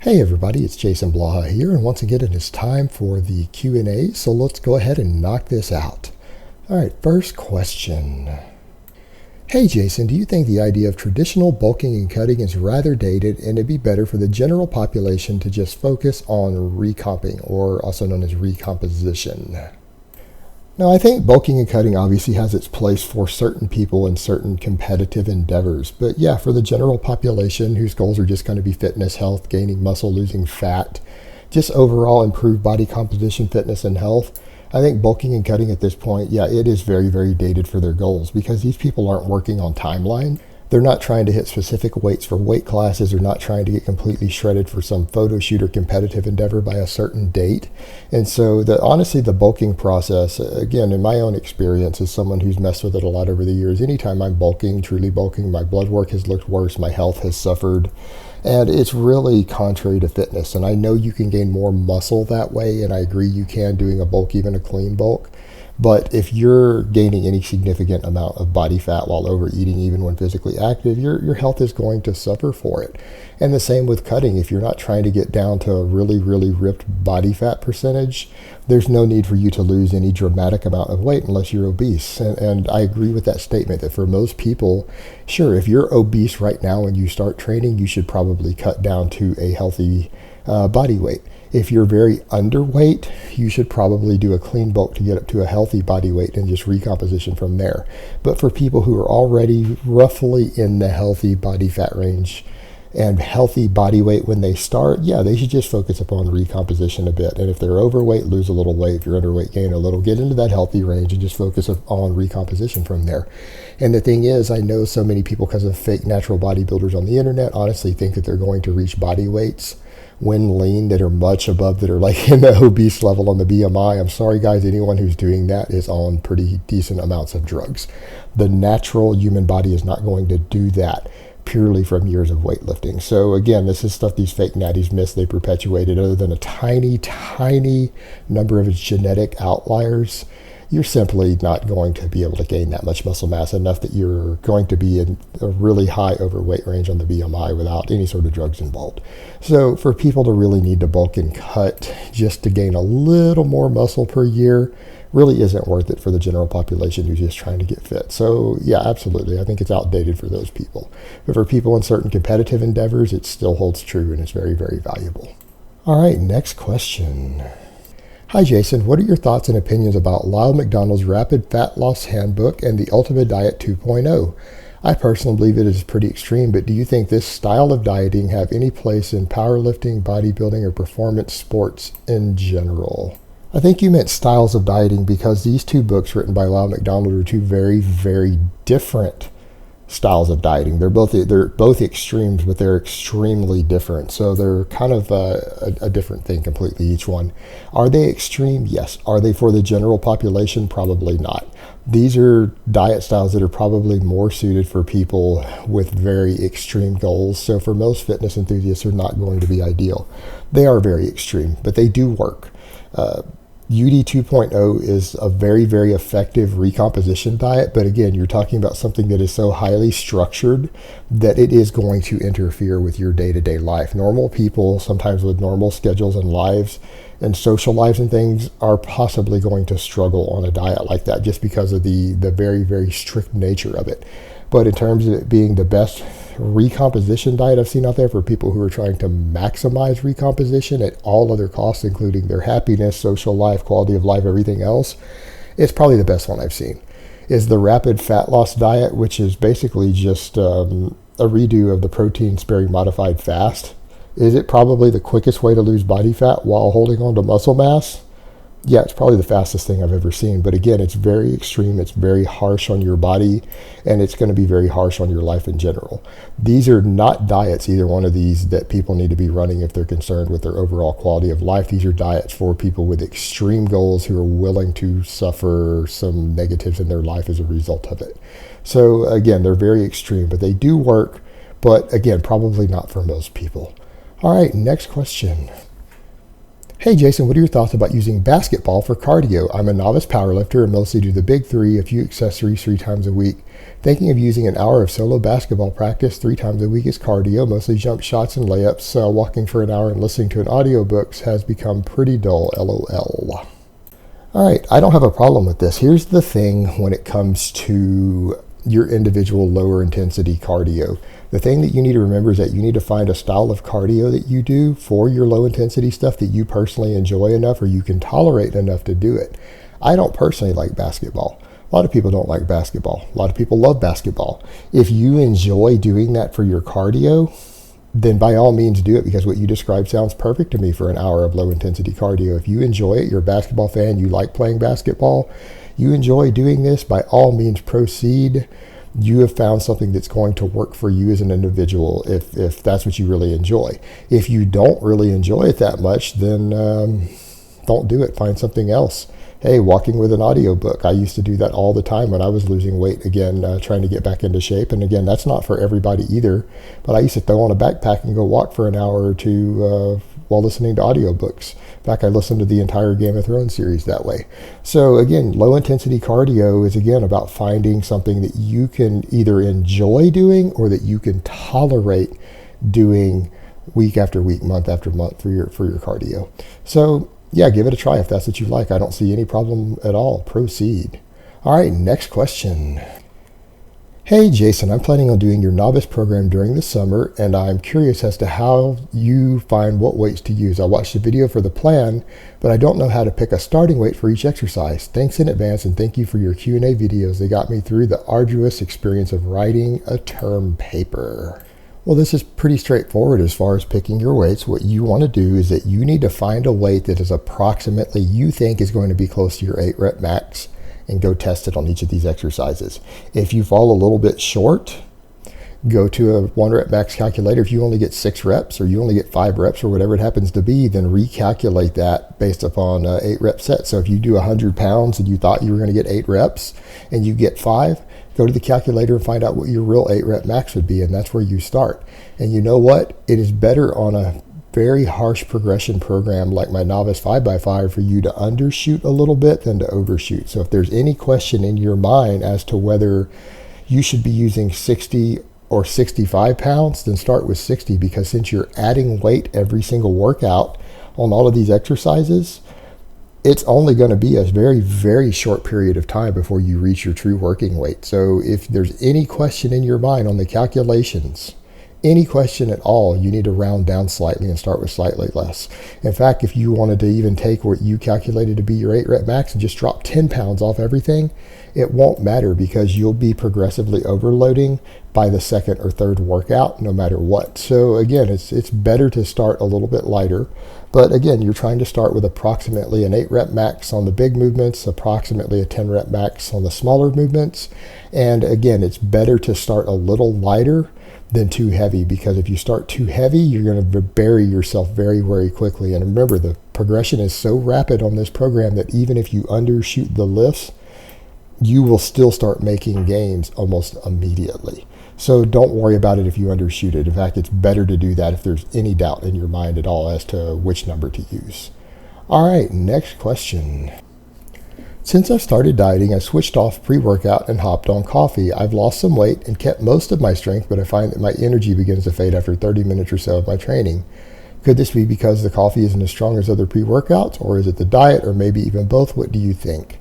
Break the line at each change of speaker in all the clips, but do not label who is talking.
Hey everybody, it's Jason Blaha here, and once again it is time for the Q&A, so let's go ahead and knock this out. Alright, first question. Hey Jason, do you think the idea of traditional bulking and cutting is rather dated and it'd be better for the general population to just focus on recomping, or also known as recomposition? Now, I think bulking and cutting obviously has its place for certain people in certain competitive endeavors. But yeah, for the general population whose goals are just going to be fitness, health, gaining muscle, losing fat, just overall improved body composition, fitness, and health, I think bulking and cutting at this point, yeah, it is very, very dated for their goals because these people aren't working on timeline. They're not trying to hit specific weights for weight classes. They're not trying to get completely shredded for some photo shoot or competitive endeavor by a certain date. And so honestly, the bulking process, again, in my own experience as someone who's messed with it a lot over the years, anytime I'm bulking, truly bulking, my blood work has looked worse, my health has suffered. And it's really contrary to fitness. And I know you can gain more muscle that way, and I agree you can doing a bulk, even a clean bulk. But if you're gaining any significant amount of body fat while overeating, even when physically active, your health is going to suffer for it. And the same with cutting. If you're not trying to get down to a really, really ripped body fat percentage, there's no need for you to lose any dramatic amount of weight unless you're obese. And I agree with that statement that for most people, sure, if you're obese right now and you start training, you should probably cut down to a healthy body weight. If you're very underweight, you should probably do a clean bulk to get up to a healthy body weight and just recomposition from there. But for people who are already roughly in the healthy body fat range and healthy body weight when they start, yeah, they should just focus upon the recomposition a bit. And if they're overweight, lose a little weight. If you're underweight, gain a little. Get into that healthy range and just focus on recomposition from there. And the thing is, I know so many people, because of fake natural bodybuilders on the internet, honestly think that they're going to reach body weights when lean that are much above, that are like in the obese level on the BMI. I'm sorry guys, anyone who's doing that is on pretty decent amounts of drugs. The natural human body is not going to do that purely from years of weightlifting. So again, this is stuff these fake natties miss. They perpetuated. Other than a tiny, tiny number of genetic outliers, you're simply not going to be able to gain that much muscle mass, enough that you're going to be in a really high overweight range on the BMI without any sort of drugs involved. So for people to really need to bulk and cut just to gain a little more muscle per year really isn't worth it for the general population who's just trying to get fit. So yeah, absolutely. I think it's outdated for those people. But for people in certain competitive endeavors, it still holds true and it's very, very valuable. All right, next question. Hi Jason, what are your thoughts and opinions about Lyle McDonald's Rapid Fat Loss Handbook and the Ultimate Diet 2.0? I personally believe it is pretty extreme, but do you think this style of dieting have any place in powerlifting, bodybuilding, or performance sports in general? I think you meant styles of dieting because these two books written by Lyle McDonald are two very, very different styles of dieting. They're both extremes, but they're extremely different. So they're kind of a different thing completely, each one. Are they extreme? Yes. Are they for the general population? Probably not. These are diet styles that are probably more suited for people with very extreme goals. So for most fitness enthusiasts, they're not going to be ideal. They are very extreme, but they do work. UD 2.0 is a very, very effective recomposition diet. But again, you're talking about something that is so highly structured that it is going to interfere with your day-to-day life. Normal people, sometimes with normal schedules and lives and social lives and things, are possibly going to struggle on a diet like that just because of the very, very strict nature of it. But in terms of it being the best recomposition diet I've seen out there for people who are trying to maximize recomposition at all other costs, including their happiness, social life, quality of life, everything else, it's probably the best one I've seen, is the Rapid Fat Loss Diet, which is basically just a redo of the protein sparing modified fast. Is it probably the quickest way to lose body fat while holding on to muscle mass? Yeah, it's probably the fastest thing I've ever seen. But again, it's very extreme. It's very harsh on your body, and it's going to be very harsh on your life in general. These are not diets, either one of these, that people need to be running if they're concerned with their overall quality of life. These are diets for people with extreme goals who are willing to suffer some negatives in their life as a result of it. So again, they're very extreme, but they do work. But again, probably not for most people. All right, next question. Hey Jason, what are your thoughts about using basketball for cardio? I'm a novice powerlifter and mostly do the big three, a few accessories 3 times a week. Thinking of using an hour of solo basketball practice 3 times a week as cardio, mostly jump shots and layups. Walking for an hour and listening to an audiobook has become pretty dull, lol. Alright, I don't have a problem with this. Here's the thing when it comes to your individual lower intensity cardio. The thing that you need to remember is that you need to find a style of cardio that you do for your low intensity stuff that you personally enjoy enough or you can tolerate enough to do it. I don't personally like basketball. A lot of people don't like basketball. A lot of people love basketball. If you enjoy doing that for your cardio, then by all means do it, because what you described sounds perfect to me for an hour of low intensity cardio. If you enjoy it, you're a basketball fan, you like playing basketball, you enjoy doing this, by all means proceed. You have found something that's going to work for you as an individual if that's what you really enjoy. If you don't really enjoy it that much, then don't do it. Find something else. Hey, walking with an audiobook. I used to do that all the time when I was losing weight, again, trying to get back into shape. And again, that's not for everybody either. But I used to throw on a backpack and go walk for an hour or two while listening to audiobooks. In fact, I listened to the entire Game of Thrones series that way. So again, low intensity cardio is again about finding something that you can either enjoy doing or that you can tolerate doing week after week, month after month for your cardio. So yeah, give it a try if that's what you like. I don't see any problem at all. Proceed. All right, next question. Hey Jason, I'm planning on doing your novice program during the summer, and I'm curious as to how you find what weights to use. I watched the video for the plan, but I don't know how to pick a starting weight for each exercise. Thanks in advance, and thank you for your Q&A videos. They got me through the arduous experience of writing a term paper. Well, this is pretty straightforward as far as picking your weights. What you want to do is that you need to find a weight that is approximately, you think is going to be close to your 8 rep max, and go test it on each of these exercises. If you fall a little bit short, go to a 1 rep max calculator. If you only get 6 reps or you only get 5 reps or whatever it happens to be, then recalculate that based upon 8 rep set. So if you do 100 pounds and you thought you were going to get 8 reps and you get 5, go to the calculator and find out what your real 8 rep max would be, and that's where you start. And you know what? It is better on a very harsh progression program like my novice 5x5 for you to undershoot a little bit than to overshoot. So if there's any question in your mind as to whether you should be using 60 or 65 pounds, then start with 60, because since you're adding weight every single workout on all of these exercises, it's only going to be a very, very short period of time before you reach your true working weight. So if there's any question in your mind on the calculations, any question at all, you need to round down slightly and start with slightly less. In fact, if you wanted to even take what you calculated to be your 8 rep max and just drop 10 pounds off everything, it won't matter, because you'll be progressively overloading by the second or third workout no matter what. So again, it's better to start a little bit lighter. But again, you're trying to start with approximately an 8 rep max on the big movements, approximately a 10 rep max on the smaller movements. And again, it's better to start a little lighter than too heavy, because if you start too heavy, you're going to bury yourself very, very quickly. And remember, the progression is so rapid on this program that even if you undershoot the lifts, you will still start making gains almost immediately. So don't worry about it if you undershoot it. In fact, it's better to do that if there's any doubt in your mind at all as to which number to use. All right, next question. Since I started dieting, I switched off pre-workout and hopped on coffee. I've lost some weight and kept most of my strength, but I find that my energy begins to fade after 30 minutes or so of my training. Could this be because the coffee isn't as strong as other pre-workouts, or is it the diet, or maybe even both? What do you think?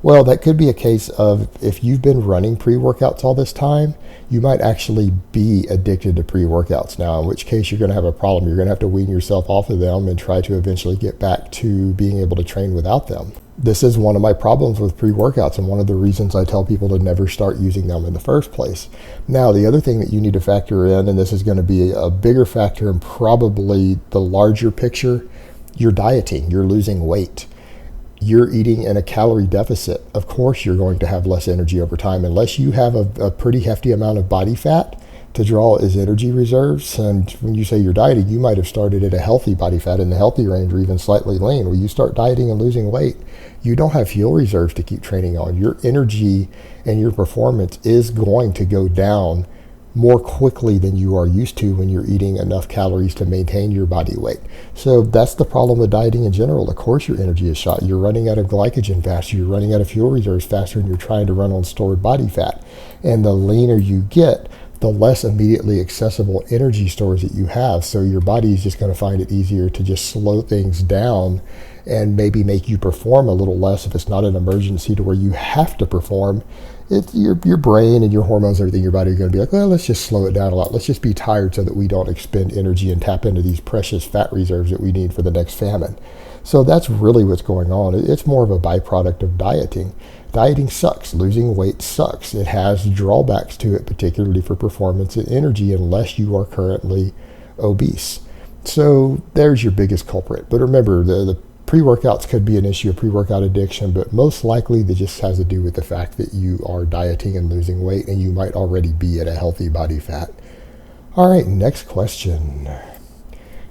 Well, that could be a case of, if you've been running pre-workouts all this time, you might actually be addicted to pre-workouts now, in which case you're going to have a problem. You're going to have to wean yourself off of them and try to eventually get back to being able to train without them. This is one of my problems with pre-workouts, and one of the reasons I tell people to never start using them in the first place. Now, the other thing that you need to factor in, and this is going to be a bigger factor and probably the larger picture, you're dieting, you're losing weight. You're eating in a calorie deficit. Of course, you're going to have less energy over time unless you have a pretty hefty amount of body fat to draw as energy reserves. And when you say you're dieting, you might have started at a healthy body fat in the healthy range, or even slightly lean. When you start dieting and losing weight, you don't have fuel reserves to keep training on. Your energy and your performance is going to go down more quickly than you are used to when you're eating enough calories to maintain your body weight. So that's the problem with dieting in general. Of course your energy is shot. You're running out of glycogen faster. You're running out of fuel reserves faster, and you're trying to run on stored body fat. And the leaner you get, the less immediately accessible energy stores that you have. So your body is just going to find it easier to just slow things down and maybe make you perform a little less if it's not an emergency to where you have to perform. Your brain and your hormones, everything, your body are going to be like, well, let's just slow it down a lot. Let's just be tired so that we don't expend energy and tap into these precious fat reserves that we need for the next famine. So that's really what's going on. It's more of a byproduct of dieting. Dieting sucks. Losing weight sucks. It has drawbacks to it, particularly for performance and energy, unless you are currently obese. So there's your biggest culprit. But remember, the pre-workouts could be an issue of pre-workout addiction, but most likely that just has to do with the fact that you are dieting and losing weight, and you might already be at a healthy body fat. All right, next question.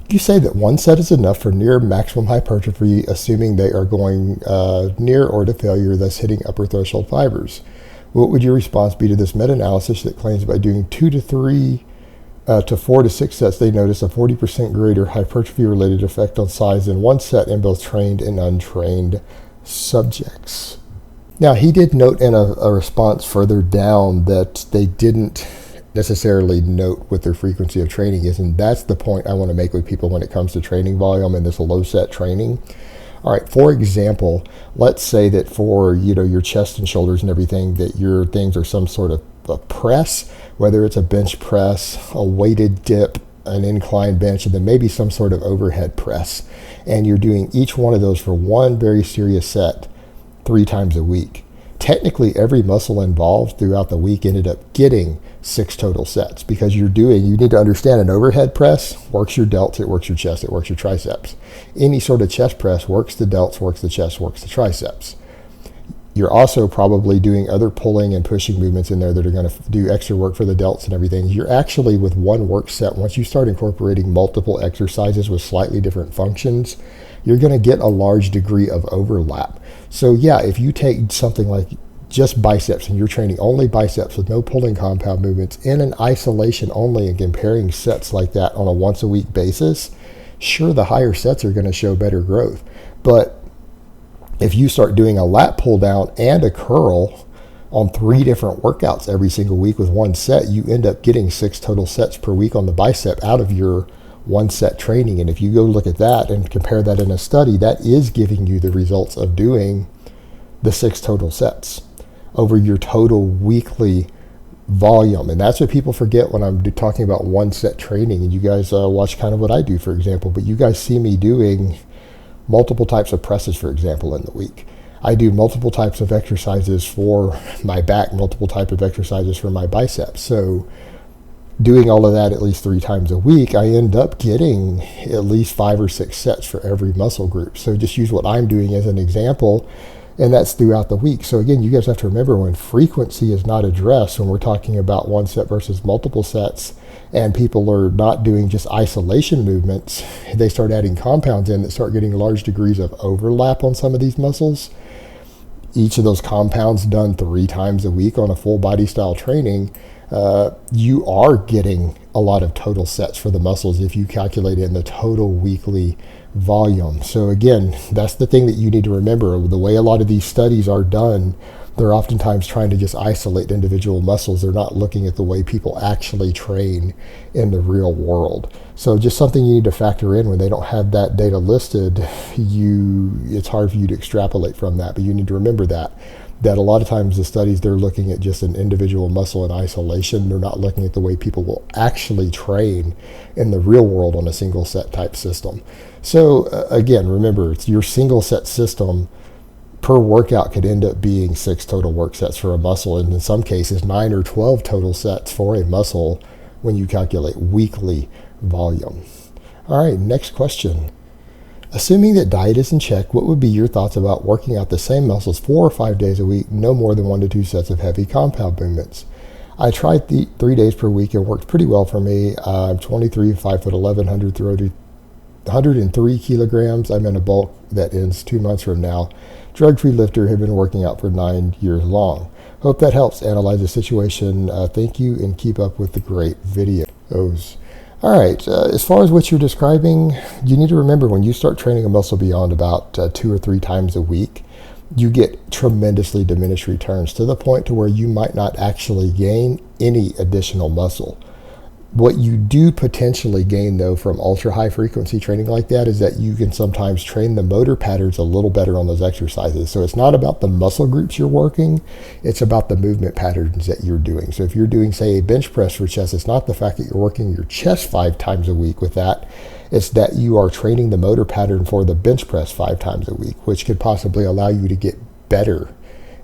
You say that one set is enough for near maximum hypertrophy, assuming they are going near or to failure, thus hitting upper threshold fibers. What would your response be to this meta-analysis that claims by doing 2 to 3 to 4 to 6 sets, they notice a 40% greater hypertrophy-related effect on size in one set in both trained and untrained subjects? Now, he did note in a response further down that they didn't necessarily note what their frequency of training is, and that's the point I want to make with people when it comes to training volume and this low set training. All right, for example, let's say that for your chest and shoulders and everything, that your things are some sort of a press, whether it's a bench press, a weighted dip, an incline bench, and then maybe some sort of overhead press, and you're doing each one of those for one very serious set 3 times a week. Technically, every muscle involved throughout the week ended up getting 6 total sets, because you need to understand an overhead press works your delts, it works your chest, it works your triceps. Any sort of chest press works the delts, works the chest, works the triceps. You're also probably doing other pulling and pushing movements in there that are going to do extra work for the delts and everything. You're actually, with one work set, once you start incorporating multiple exercises with slightly different functions, you're going to get a large degree of overlap. So yeah, if you take something like just biceps and you're training only biceps with no pulling compound movements in an isolation only and comparing sets like that on a once a week basis, sure, the higher sets are going to show better growth. But if you start doing a lat pull down and a curl on 3 different workouts every single week with one set, you end up getting 6 total sets per week on the bicep out of your one set training. And if you go look at that and compare that in a study, that is giving you the results of doing the 6 total sets over your total weekly volume. And that's what people forget when I'm talking about one set training. And you guys watch kind of what I do, for example, but you guys see me doing multiple types of presses, for example, in the week. I do multiple types of exercises for my back, multiple types of exercises for my biceps. So doing all of that at least 3 times a week, I end up getting at least 5 or 6 sets for every muscle group. So just use what I'm doing as an example, and that's throughout the week. So again, you guys have to remember, when frequency is not addressed, when we're talking about one set versus multiple sets, and people are not doing just isolation movements, they start adding compounds in that start getting large degrees of overlap on some of these muscles. Each of those compounds done 3 times a week on a full body style training, you are getting a lot of total sets for the muscles if you calculate in the total weekly volume. So again, that's the thing that you need to remember. The way a lot of these studies are done, they're oftentimes trying to just isolate individual muscles. They're not looking at the way people actually train in the real world. So just something you need to factor in when they don't have that data listed. It's hard for you to extrapolate from that, but you need to remember that a lot of times the studies, they're looking at just an individual muscle in isolation. They're not looking at the way people will actually train in the real world on a single set type system. So again, remember, it's your single set system per workout could end up being 6 total work sets for a muscle, and in some cases 9 or 12 total sets for a muscle when you calculate weekly volume. All right, next question. Assuming that diet is in check, what would be your thoughts about working out the same muscles 4 or 5 days a week, no more than 1 to 2 sets of heavy compound movements? I tried 3 days per week and worked pretty well for me. I'm 23, 5'11", 130 103 kilograms. I'm in a bulk that ends 2 months from now. Drug-free lifter, have been working out for 9 years long. Hope that helps analyze the situation. Thank you, and keep up with the great videos. All right, as far as what you're describing, you need to remember when you start training a muscle beyond about 2 or 3 times a week, you get tremendously diminished returns to the point to where you might not actually gain any additional muscle. What you do potentially gain, though, from ultra high frequency training like that is that you can sometimes train the motor patterns a little better on those exercises. So it's not about the muscle groups you're working, it's about the movement patterns that you're doing. So if you're doing, say, a bench press for chest, it's not the fact that you're working your chest 5 times a week with that. It's that you are training the motor pattern for the bench press 5 times a week, which could possibly allow you to get better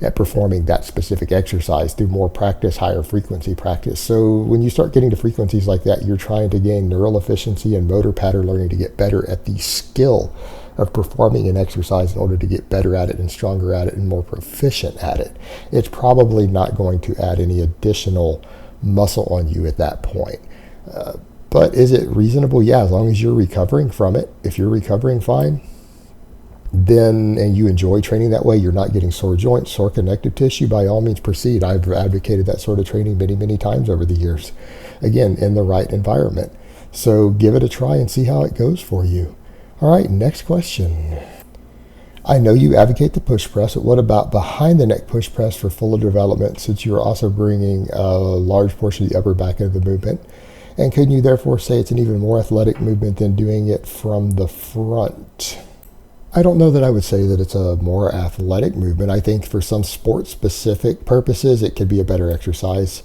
at performing that specific exercise through more practice, higher frequency practice. So when you start getting to frequencies like that, you're trying to gain neural efficiency and motor pattern learning to get better at the skill of performing an exercise in order to get better at it and stronger at it and more proficient at it. It's probably not going to add any additional muscle on you at that point. But is it reasonable? Yeah, as long as you're recovering from it. If you're recovering fine, then, and you enjoy training that way, you're not getting sore joints, sore connective tissue, by all means proceed. I've advocated that sort of training many, many times over the years. Again, in the right environment. So give it a try and see how it goes for you. All right, next question. I know you advocate the push press, but what about behind the neck push press for fuller development, since you're also bringing a large portion of the upper back into the movement? And can you therefore say it's an even more athletic movement than doing it from the front? I don't know that I would say that it's a more athletic movement. I think for some sport-specific purposes, it could be a better exercise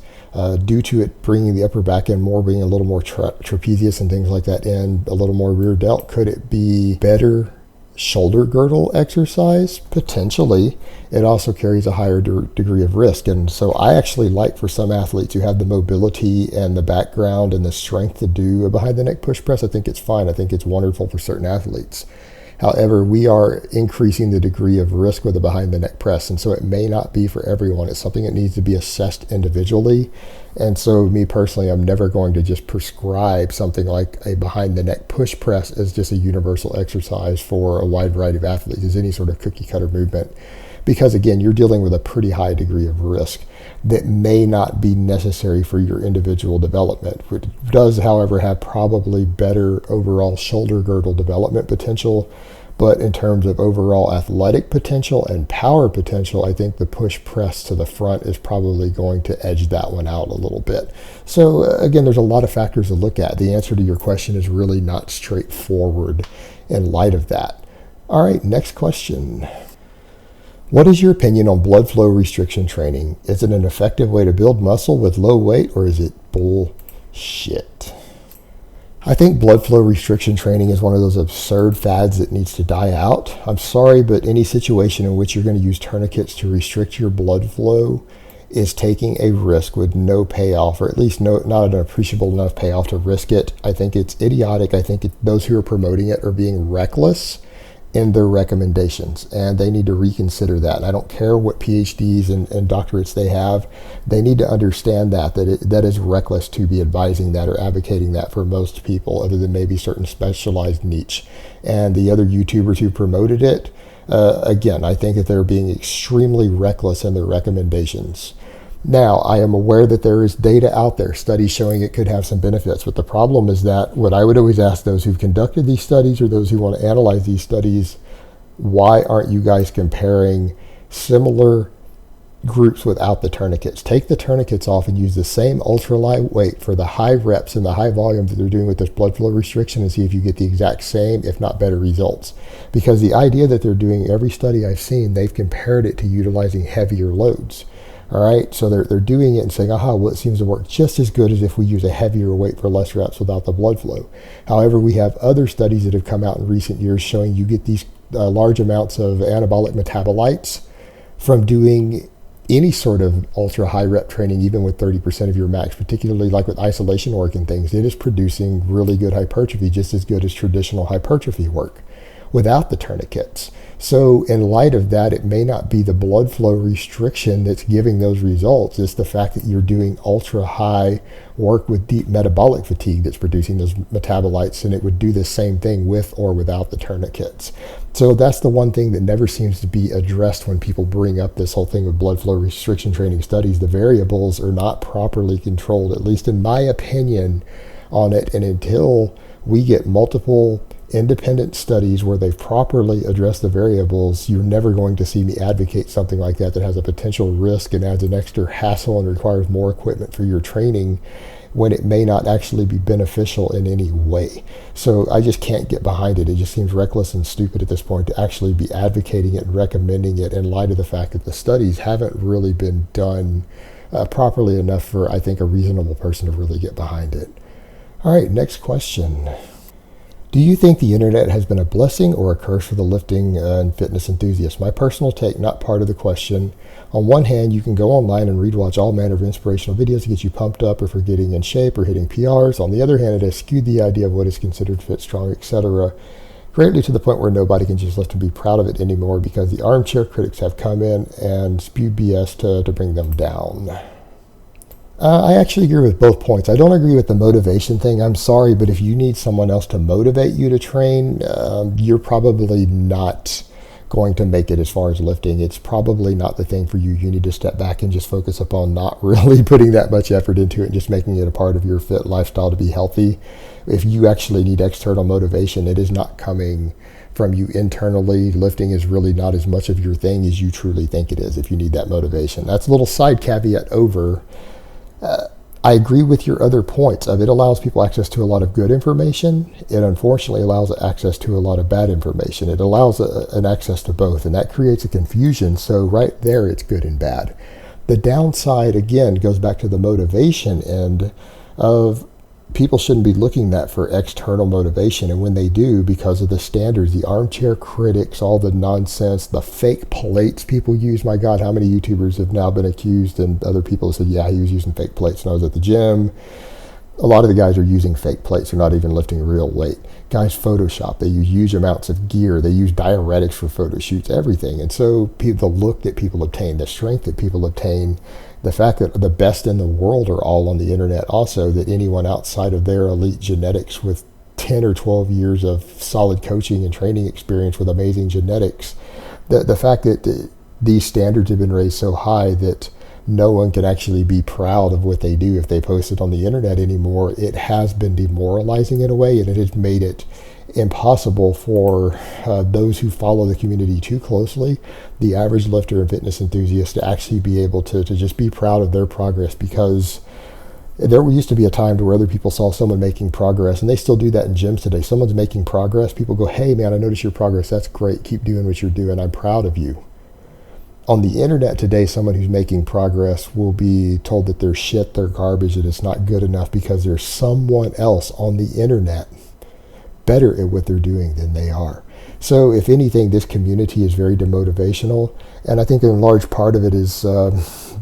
due to it bringing the upper back in more, being a little more trapezius and things like that, and a little more rear delt. Could it be better shoulder girdle exercise? Potentially. It also carries a higher degree of risk. And so I actually like, for some athletes who have the mobility and the background and the strength to do a behind the neck push press, I think it's fine. I think it's wonderful for certain athletes. However, we are increasing the degree of risk with a behind the neck press, and so it may not be for everyone. It's something that needs to be assessed individually. And so me personally, I'm never going to just prescribe something like a behind the neck push press as just a universal exercise for a wide variety of athletes, as any sort of cookie cutter movement. Because again, you're dealing with a pretty high degree of risk that may not be necessary for your individual development. It does, however, have probably better overall shoulder girdle development potential. But in terms of overall athletic potential and power potential, I think the push press to the front is probably going to edge that one out a little bit. So again, there's a lot of factors to look at. The answer to your question is really not straightforward in light of that. All right, next question. What is your opinion on blood flow restriction training? Is it an effective way to build muscle with low weight, or is it bullshit? I think blood flow restriction training is one of those absurd fads that needs to die out. I'm sorry, but any situation in which you're going to use tourniquets to restrict your blood flow is taking a risk with no payoff, or at least not an appreciable enough payoff to risk it. I think it's idiotic. I think those who are promoting it are being reckless in their recommendations, and they need to reconsider that. And I don't care what PhDs and doctorates they have, they need to understand that is reckless to be advising that or advocating that for most people, other than maybe certain specialized niche. And the other YouTubers who promoted it, again, I think that they're being extremely reckless in their recommendations. Now, I am aware that there is data out there, studies showing it could have some benefits, but the problem is that what I would always ask those who've conducted these studies or those who want to analyze these studies, why aren't you guys comparing similar groups without the tourniquets? Take the tourniquets off and use the same ultra light weight for the high reps and the high volume that they're doing with this blood flow restriction and see if you get the exact same, if not better results. Because the idea that they're doing, every study I've seen, they've compared it to utilizing heavier loads. All right, so they're doing it and saying, well, it seems to work just as good as if we use a heavier weight for less reps without the blood flow. However, we have other studies that have come out in recent years showing you get these large amounts of anabolic metabolites from doing any sort of ultra high rep training, even with 30% of your max, particularly like with isolation work and things. It is producing really good hypertrophy, just as good as traditional hypertrophy work. without the tourniquets. So in light of that, it may not be the blood flow restriction that's giving those results. It's the fact that you're doing ultra high work with deep metabolic fatigue that's producing those metabolites, and it would do the same thing with or without the tourniquets. So that's the one thing that never seems to be addressed when people bring up this whole thing with blood flow restriction training studies. The variables are not properly controlled, at least in my opinion, on it. And until we get multiple independent studies where they've properly addressed the variables, you're never going to see me advocate something like that has a potential risk and adds an extra hassle and requires more equipment for your training when it may not actually be beneficial in any way. So I just can't get behind it. It just seems reckless and stupid at this point to actually be advocating it and recommending it in light of the fact that the studies haven't really been done properly enough for, I think, a reasonable person to really get behind it. All right, next question. Do you think the internet has been a blessing or a curse for the lifting and fitness enthusiasts? My personal take, not part of the question. On one hand, you can go online and watch all manner of inspirational videos to get you pumped up or for getting in shape or hitting PRs. On the other hand, it has skewed the idea of what is considered fit, strong, etc. greatly to the point where nobody can just lift and be proud of it anymore because the armchair critics have come in and spewed BS to bring them down. I actually agree with both points. I don't agree with the motivation thing. I'm sorry, but if you need someone else to motivate you to train, you're probably not going to make it as far as lifting. It's probably not the thing for you. You need to step back and just focus upon not really putting that much effort into it and just making it a part of your fit lifestyle to be healthy. If you actually need external motivation, it is not coming from you internally. Lifting is really not as much of your thing as you truly think it is if you need that motivation. That's a little side caveat over. I agree with your other points of it allows people access to a lot of good information. It unfortunately allows access to a lot of bad information. It allows an access to both, and that creates a confusion. So right there, it's good and bad. The downside, again, goes back to the motivation end of people shouldn't be looking that for external motivation. And when they do, because of the standards, the armchair critics, all the nonsense, the fake plates people use. My God, how many YouTubers have now been accused and other people have said, yeah, he was using fake plates when I was at the gym. A lot of the guys are using fake plates. They're not even lifting real weight. Guys Photoshop. They use huge amounts of gear. They use diuretics for photo shoots, everything. And so the look that people obtain, the strength that people obtain, the fact that the best in the world are all on the internet also, that anyone outside of their elite genetics with 10 or 12 years of solid coaching and training experience with amazing genetics, the fact that these standards have been raised so high that no one can actually be proud of what they do if they post it on the internet anymore, it has been demoralizing in a way, and it has made it impossible for those who follow the community too closely, the average lifter and fitness enthusiast, to actually be able to just be proud of their progress. Because there used to be a time to where other people saw someone making progress, and they still do that in gyms today. Someone's making progress, people go, hey man, I noticed your progress, that's great, keep doing what you're doing, I'm proud of you. On the internet today, someone who's making progress will be told that they're shit, they're garbage, that it's not good enough because there's someone else on the internet better at what they're doing than they are. So if anything, this community is very demotivational, and I think in large part of it is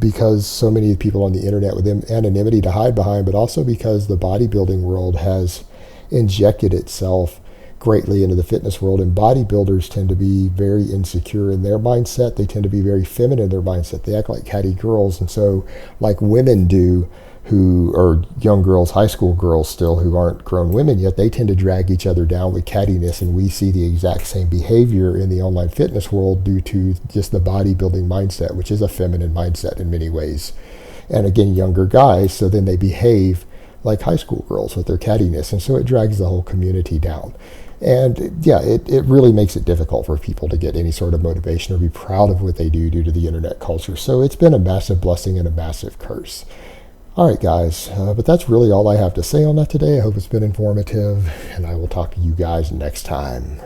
because so many people on the internet with anonymity to hide behind, but also because the bodybuilding world has injected itself greatly into the fitness world, and bodybuilders tend to be very insecure in their mindset. They tend to be very feminine in their mindset. They act like catty girls, and so like women do, who are young girls, high school girls still, who aren't grown women yet, they tend to drag each other down with cattiness, and we see the exact same behavior in the online fitness world due to just the bodybuilding mindset, which is a feminine mindset in many ways. And again, younger guys, so then they behave like high school girls with their cattiness, and so it drags the whole community down. And yeah, it really makes it difficult for people to get any sort of motivation or be proud of what they do due to the internet culture. So it's been a massive blessing and a massive curse. All right, guys, but that's really all I have to say on that today. I hope it's been informative, and I will talk to you guys next time.